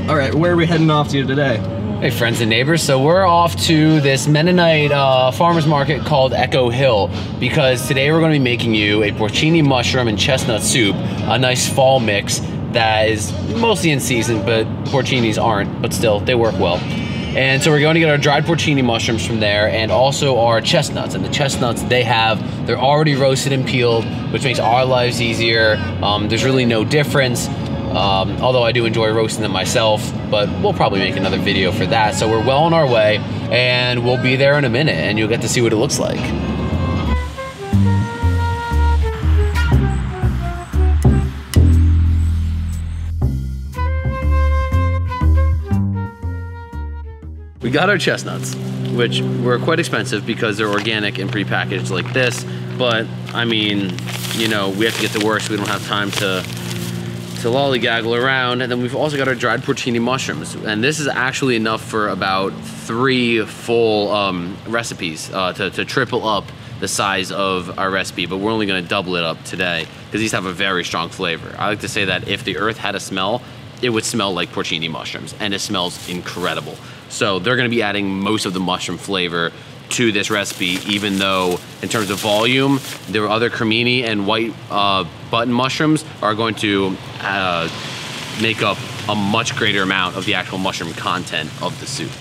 All right, where are we heading off to today? Hey friends and neighbors, so we're off to this Mennonite farmer's market called Echo Hill because today we're going to be making you a porcini mushroom and chestnut soup, a nice fall mix that is mostly in season, but porcinis aren't, but still, they work well. And so we're going to get our dried porcini mushrooms from there and also our chestnuts. And the chestnuts they're already roasted and peeled, which makes our lives easier. There's really no difference. Although I do enjoy roasting them myself, but we'll probably make another video for that. So we're well on our way, and we'll be there in a minute, and you'll get to see what it looks like. We got our chestnuts, which were quite expensive because they're organic and prepackaged like this, but I mean, you know, we have to get to work, so we don't have time to lollygaggle around. And then we've also got our dried porcini mushrooms, and this is actually enough for about 3 full recipes to triple up the size of our recipe, but we're only going to double it up today because these have a very strong flavor. I like to say that if the earth had a smell, it would smell like porcini mushrooms, and it smells incredible. So they're going to be adding most of the mushroom flavor to this recipe, even though in terms of volume, the other cremini and white button mushrooms are going to make up a much greater amount of the actual mushroom content of the soup.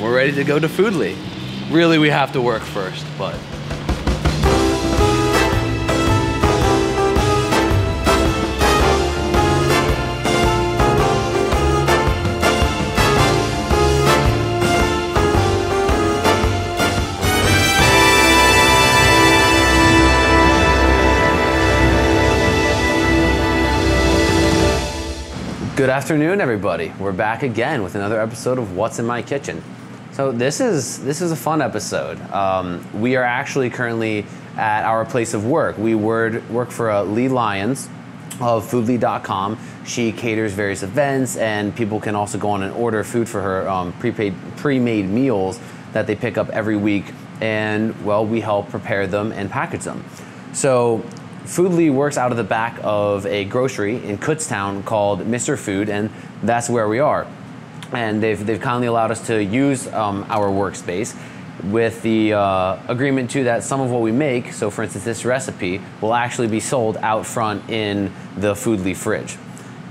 We're ready to go to Foodly. Really, we have to work first, but good afternoon, everybody. We're back again with another episode of What's in My Kitchen. So this is a fun episode. We are actually currently at our place of work. We work for Lee Lyons of Foodly.com. She caters various events, and people can also go on and order food for her pre-made meals that they pick up every week. And well, we help prepare them and package them. So Foodly works out of the back of a grocery in Kutztown called Mr. Food, and that's where we are. And they've kindly allowed us to use our workspace with the agreement too that some of what we make, so for instance this recipe, will actually be sold out front in the Foodly fridge.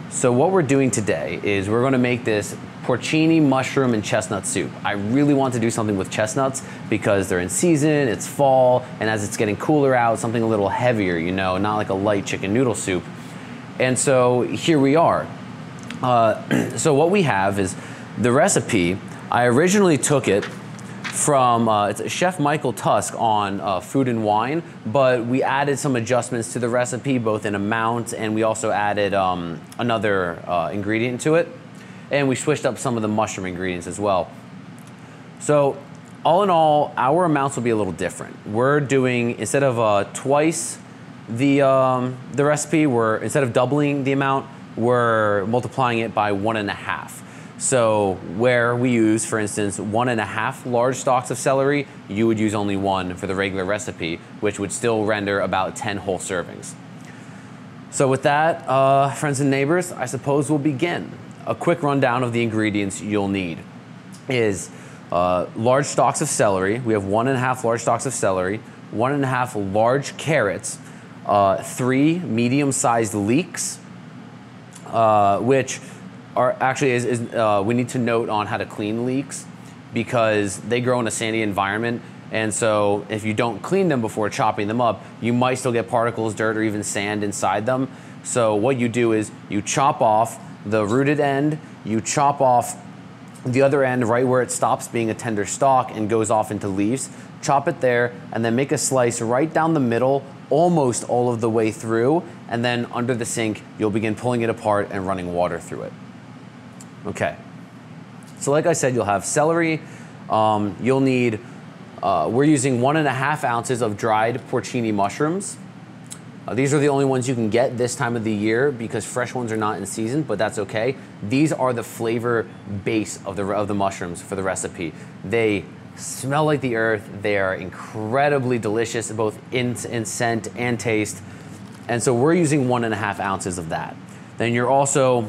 So what we're doing today is we're going to make this porcini mushroom and chestnut soup. I really want to do something with chestnuts because they're in season, it's fall, and as it's getting cooler out, something a little heavier, you know, not like a light chicken noodle soup. And so here we are. So what we have is the recipe. I originally took it from it's Chef Michael Tusk on Food and Wine, but we added some adjustments to the recipe, both in amount, and we also added another ingredient to it. And we switched up some of the mushroom ingredients as well. So all in all, our amounts will be a little different. We're doing, instead of twice the recipe, instead of doubling the amount, we're multiplying it by 1.5. So where we use, for instance, 1.5 large stalks of celery, you would use only 1 for the regular recipe, which would still render about 10 whole servings. So with that, friends and neighbors, I suppose we'll begin. A quick rundown of the ingredients you'll need is large stalks of celery. We have 1.5 large stalks of celery, 1.5 large carrots, 3 medium-sized leeks, which are actually we need to note on how to clean leeks because they grow in a sandy environment. And so if you don't clean them before chopping them up, you might still get particles, dirt, or even sand inside them. So what you do is you chop off the rooted end, you chop off the other end right where it stops being a tender stalk and goes off into leaves, chop it there, and then make a slice right down the middle, almost all of the way through, and then under the sink, you'll begin pulling it apart and running water through it. Okay, so like I said, you'll have celery, you'll need, we're using 1.5 ounces of dried porcini mushrooms. These are the only ones you can get this time of the year because fresh ones are not in season, but that's okay. These are the flavor base of the mushrooms for the recipe. They smell like the earth. They are incredibly delicious, both in scent and taste. And so we're using 1.5 ounces of that. Then you're also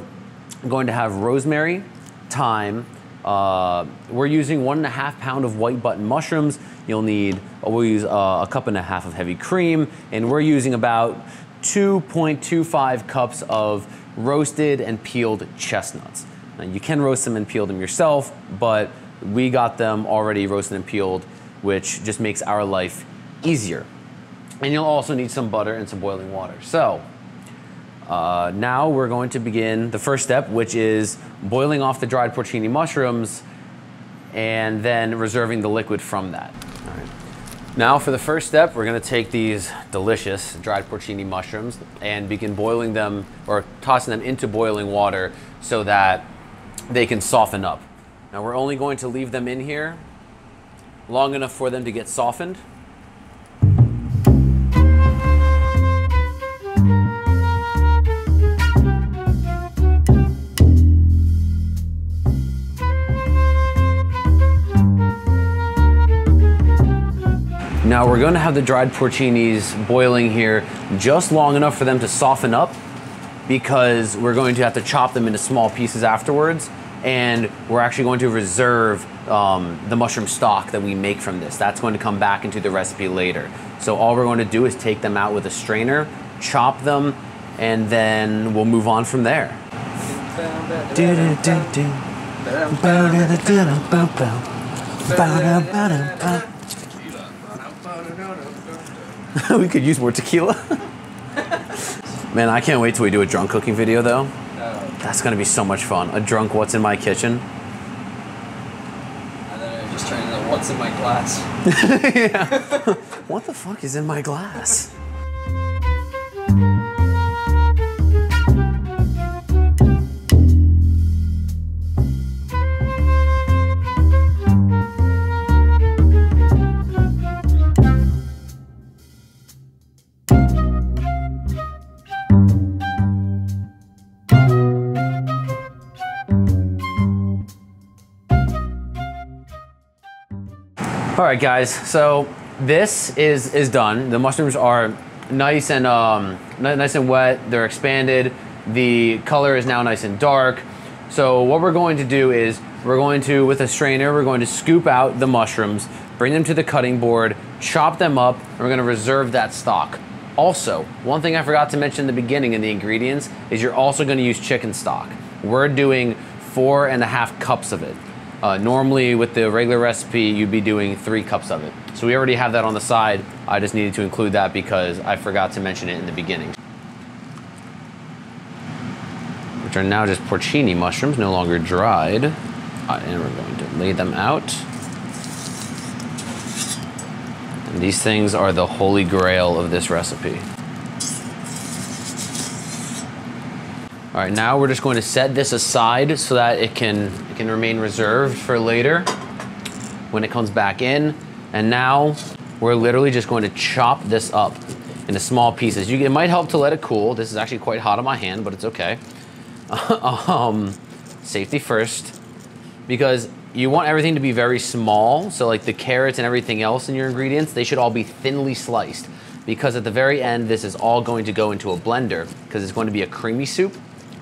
going to have rosemary, thyme. We're using 1.5 pounds of white button mushrooms. We'll use a cup and a half of heavy cream, and we're using about 2.25 cups of roasted and peeled chestnuts. Now, you can roast them and peel them yourself, but we got them already roasted and peeled, which just makes our life easier. And you'll also need some butter and some boiling water. So now we're going to begin the first step, which is boiling off the dried porcini mushrooms and then reserving the liquid from that. All right. Now for the first step, we're gonna take these delicious dried porcini mushrooms and begin boiling them or tossing them into boiling water so that they can soften up. Now we're only going to leave them in here long enough for them to get softened. Now we're going to have the dried porcinis boiling here just long enough for them to soften up, because we're going to have to chop them into small pieces afterwards, and we're actually going to reserve the mushroom stock that we make from this. That's going to come back into the recipe later. So all we're going to do is take them out with a strainer, chop them, and then we'll move on from there. We could use more tequila. Man, I can't wait till we do a drunk cooking video though. That's gonna be so much fun. A drunk what's in my kitchen. And then I'm just trying to know what's in my glass. Yeah. What the fuck is in my glass? All right, guys, so this is done. The mushrooms are nice and wet. They're expanded. The color is now nice and dark. So what we're going to do is we're going to, with a strainer, we're going to scoop out the mushrooms, bring them to the cutting board, chop them up, and we're gonna reserve that stock. Also, one thing I forgot to mention in the beginning in the ingredients is you're also gonna use chicken stock. We're doing 4.5 cups of it. Normally with the regular recipe, you'd be doing 3 cups of it. So we already have that on the side. I just needed to include that because I forgot to mention it in the beginning. Which are now just porcini mushrooms, no longer dried. And we're going to lay them out. And these things are the holy grail of this recipe. All right, now we're just going to set this aside so that it can remain reserved for later when it comes back in. And now we're literally just going to chop this up into small pieces. It might help to let it cool. This is actually quite hot on my hand, but it's okay. Safety first, because you want everything to be very small. So like the carrots and everything else in your ingredients, they should all be thinly sliced, because at the very end, this is all going to go into a blender because it's going to be a creamy soup.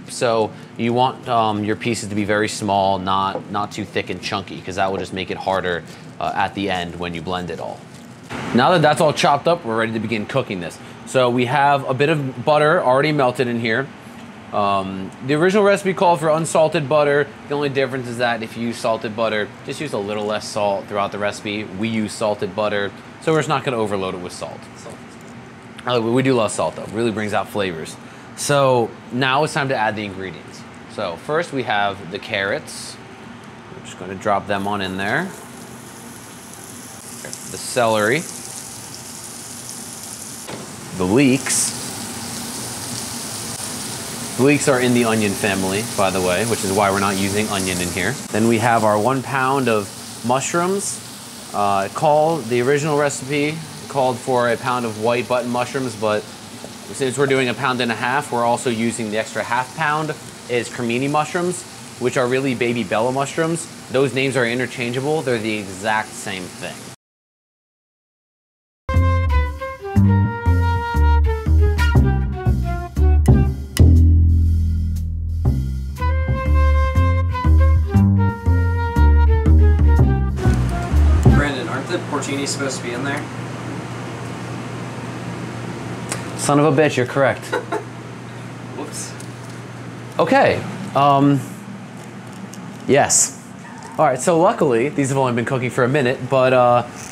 So you want your pieces to be very small, not too thick and chunky, because that will just make it harder at the end when you blend it all. Now that that's all chopped up, we're ready to begin cooking this. So we have a bit of butter already melted in here. The original recipe called for unsalted butter. The only difference is that if you use salted butter, just use a little less salt throughout the recipe. We use salted butter, so we're just not gonna overload it with salt. We do love salt though, it really brings out flavors. So now it's time to add the ingredients. So first we have the carrots. I'm just gonna drop them on in there. The celery. The leeks. The leeks are in the onion family, by the way, which is why we're not using onion in here. Then we have our 1 pound of mushrooms. The original recipe called for a pound of white button mushrooms, but since we're doing 1.5 pounds, we're also using the extra 1/2 pound is cremini mushrooms, which are really baby bella mushrooms. Those names are interchangeable. They're the exact same thing. porcini supposed to be in there? Son of a bitch, you're correct. Whoops. Okay. Yes. All right, so luckily, these have only been cooking for a minute, but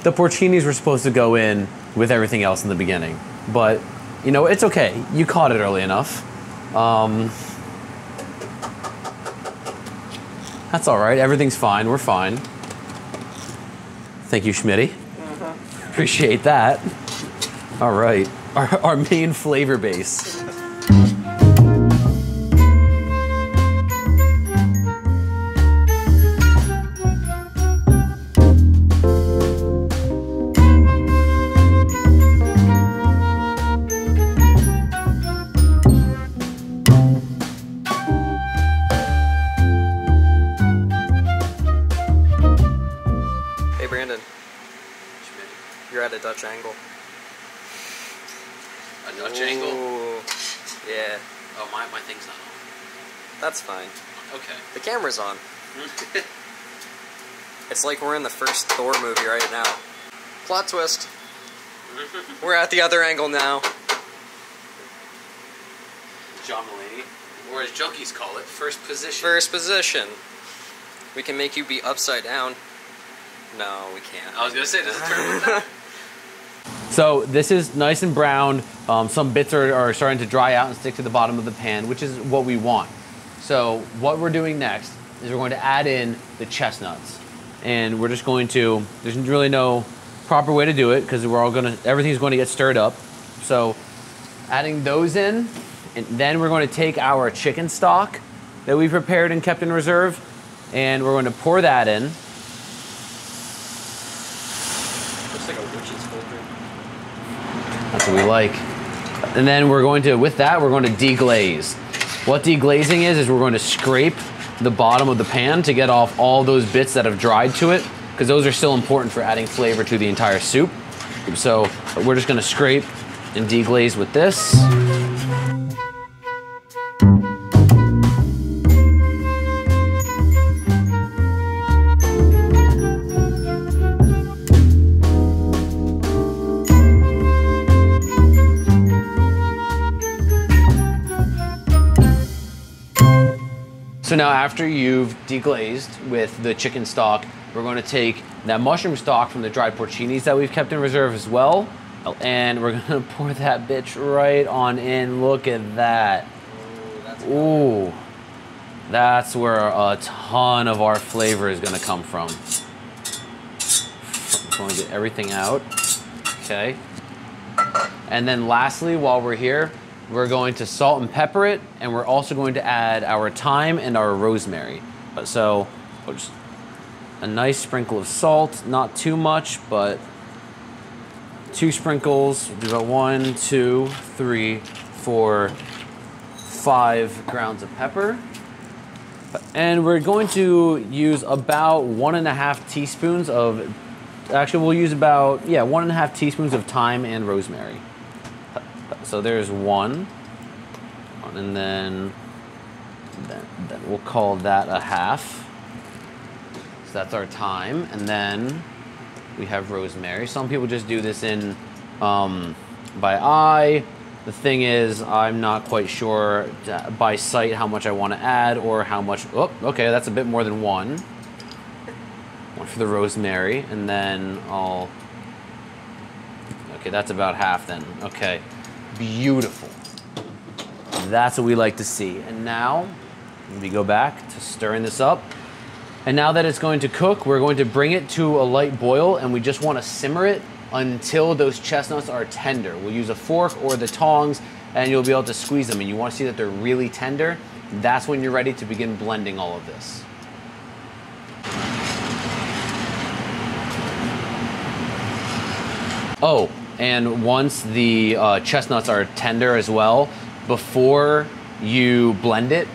the porcinis were supposed to go in with everything else in the beginning. But, you know, it's okay. You caught it early enough. That's all right. Everything's fine. We're fine. Thank you, Schmitty. Appreciate that. All right. Our main flavor base. Hey Brandon, you're at a Dutch angle. A Dutch angle? Yeah. Oh, my thing's not on. That's fine. Okay. The camera's on. It's like we're in the first Thor movie right now. Plot twist. We're at the other angle now. John Mulaney, or as junkies call it, first position. First position. We can make you be upside down. No, we can't. I was gonna say, does it turn like that? So this is nice and browned. Some bits are starting to dry out and stick to the bottom of the pan, which is what we want. So what we're doing next is we're going to add in the chestnuts. And we're just going to, there's really no proper way to do it because everything's going to get stirred up. So adding those in, and then we're going to take our chicken stock that we prepared and kept in reserve, and we're going to pour that in. Looks like a witch's cauldron. That's what we like. And then we're going to, with that, we're going to deglaze. What deglazing is we're going to scrape the bottom of the pan to get off all those bits that have dried to it, because those are still important for adding flavor to the entire soup. So we're just going to scrape and deglaze with this. So now after you've deglazed with the chicken stock, we're going to take that mushroom stock from the dried porcinis that we've kept in reserve as well, and we're going to pour that bitch right on in. Look at that. Ooh, that's where a ton of our flavor is going to come from. I'm going to get everything out. Okay. And then lastly, while we're here, we're going to salt and pepper it, and we're also going to add our thyme and our rosemary. So just a nice sprinkle of salt, not too much, but 2 sprinkles. We'll do about 1, 2, 3, 4, 5 grounds of pepper. And we're going to use about 1.5 teaspoons of, actually we'll use about, 1.5 teaspoons of thyme and rosemary. So there's 1, and then we'll call that a half. So that's our thyme, and then we have rosemary. Some people just do this in by eye. The thing is, I'm not quite sure by sight how much I want to add or how much. Oh, okay, that's a bit more than 1. 1 for the rosemary, and then okay, that's about half then. Okay. Beautiful. That's what we like to see. And now we go back to stirring this up. And now that it's going to cook, we're going to bring it to a light boil, and we just want to simmer it until those chestnuts are tender. We'll use a fork or the tongs, and you'll be able to squeeze them. And you want to see that they're really tender. That's when you're ready to begin blending all of this. Oh, and once the chestnuts are tender as well, before you blend it,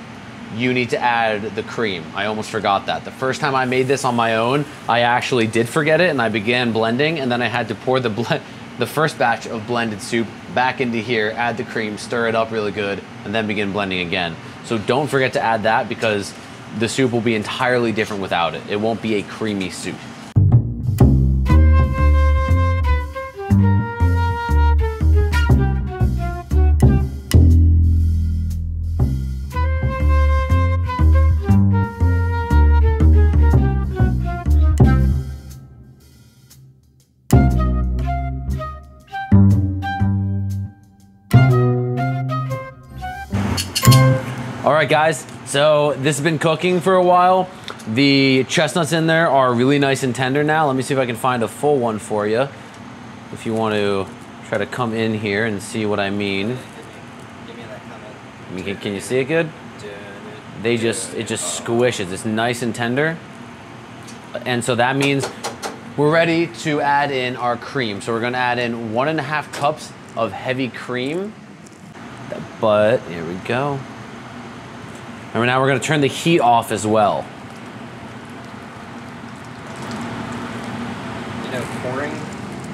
you need to add the cream. I almost forgot that. The first time I made this on my own, I actually did forget it, and I began blending, and then I had to pour the first batch of blended soup back into here, add the cream, stir it up really good, and then begin blending again. So don't forget to add that, because the soup will be entirely different without it. It won't be a creamy soup. All right, guys, so this has been cooking for a while. The chestnuts in there are really nice and tender now. Let me see if I can find a full one for you. If you want to try to come in here and see what I mean. Give me that comment. Can you see it good? It just squishes. It's nice and tender. And so that means we're ready to add in our cream. So we're gonna add in 1.5 cups of heavy cream. But here we go. And now we're gonna turn the heat off as well. You know, pouring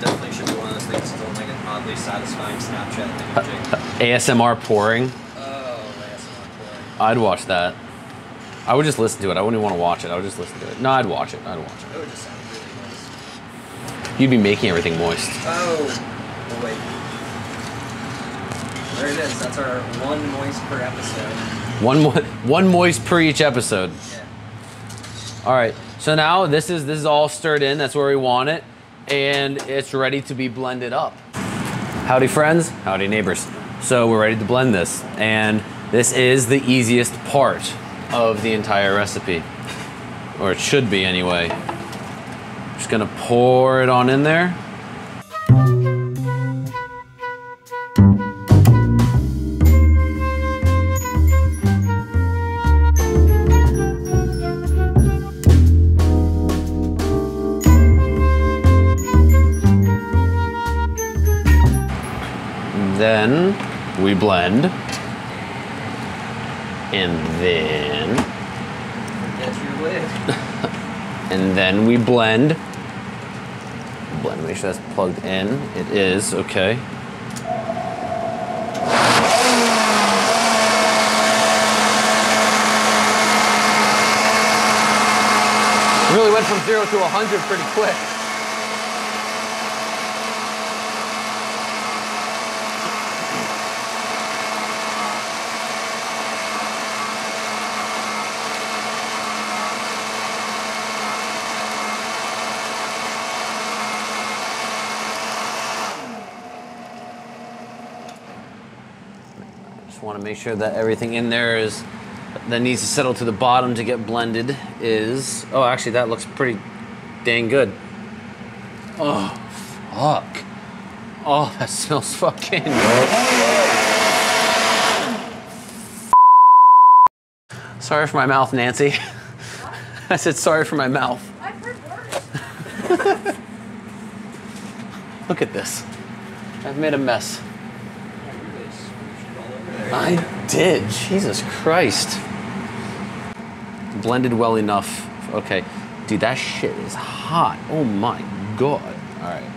definitely should be one of those things that's like an oddly satisfying Snapchat imaging. ASMR pouring. Oh, I'd watch that. I would just listen to it. I wouldn't even want to watch it. I would just listen to it. No, I'd watch it. I'd watch it. It would just sound really moist. You'd be making everything moist. Oh, wait. There it is. That's our one moist per episode. One moist per each episode. Yeah. All right. So now this is all stirred in. That's where we want it, and it's ready to be blended up. Howdy, friends. Howdy, neighbors. So we're ready to blend this, and this is the easiest part of the entire recipe, or it should be anyway. Just gonna pour it on in there. Then we blend, and then That's your lid. and then we blend. Blend, make sure that's plugged in. It is, okay. Really went from 0 to 100 pretty quick. Just want to make sure that everything in there is that needs to settle to the bottom to get blended is. Oh, actually, that looks pretty dang good. Oh, fuck. Oh, that smells fucking. Sorry for my mouth, Nancy. I said sorry for my mouth. I've heard worse. Look at this. I've made a mess. I did. Jesus Christ. Blended well enough. Okay. Dude, that shit is hot. Oh my God. All right.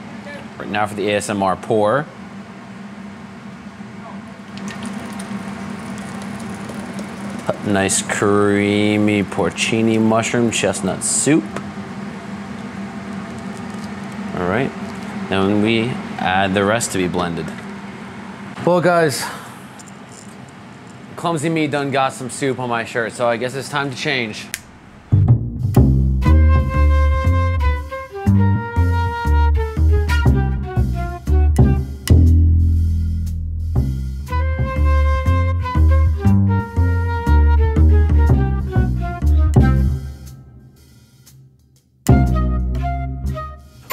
Right now for the ASMR pour. Nice creamy porcini mushroom chestnut soup. All right. Then we add the rest to be blended. Well, guys, clumsy me done got some soup on my shirt, so I guess it's time to change.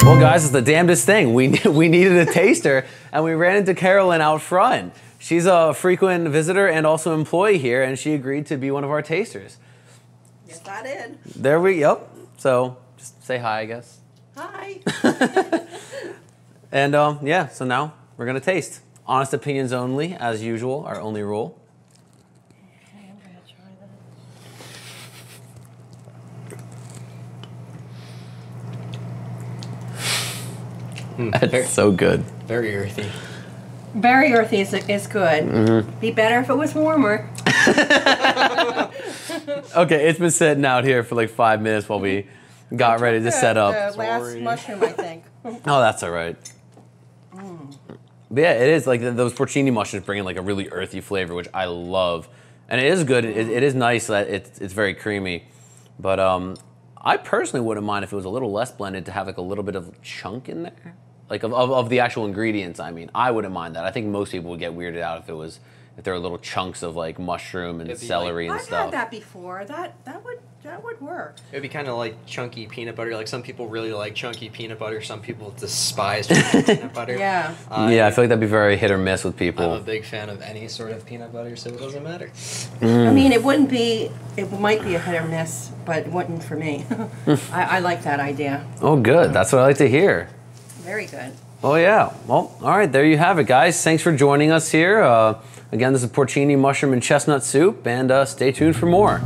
Well, guys, it's the damnedest thing. We needed a taster, and we ran into Carolyn out front. She's a frequent visitor and also employee here, and she agreed to be one of our tasters. Yes, I did. There we go. So just say hi, I guess. Hi. And yeah, so now we're gonna taste. Honest opinions only, as usual, our only rule. Okay, I'm gonna try that. That's so good. Very earthy. Very earthy is good. Mm-hmm. Be better if it was warmer. Okay, it's been sitting out here for like 5 minutes while we got ready to set up. The last mushroom, I think. Oh, that's all right. But yeah, it is like those porcini mushrooms bring in like a really earthy flavor, which I love, and it is good. It is nice that it's very creamy, but I personally wouldn't mind if it was a little less blended to have like a little bit of chunk in there, like of the actual ingredients. I mean, I wouldn't mind that. I think most people would get weirded out if it was if there are little chunks of like mushroom and It'd be celery and I've stuff. had that before. That would work. It would be kind of like chunky peanut butter. Like some people really like chunky peanut butter. Some people despise chunky peanut butter. Yeah. Yeah, I feel like that'd be very hit or miss with people. I'm a big fan of any sort of peanut butter, so it doesn't matter. I mean, it wouldn't be. It might be a hit or miss, but it wouldn't for me. I like that idea. Oh, good. That's what I like to hear. Very good. Oh, yeah. Well, all right. There you have it, guys. Thanks for joining us here. Again, this is porcini, mushroom, and chestnut soup, and stay tuned for more.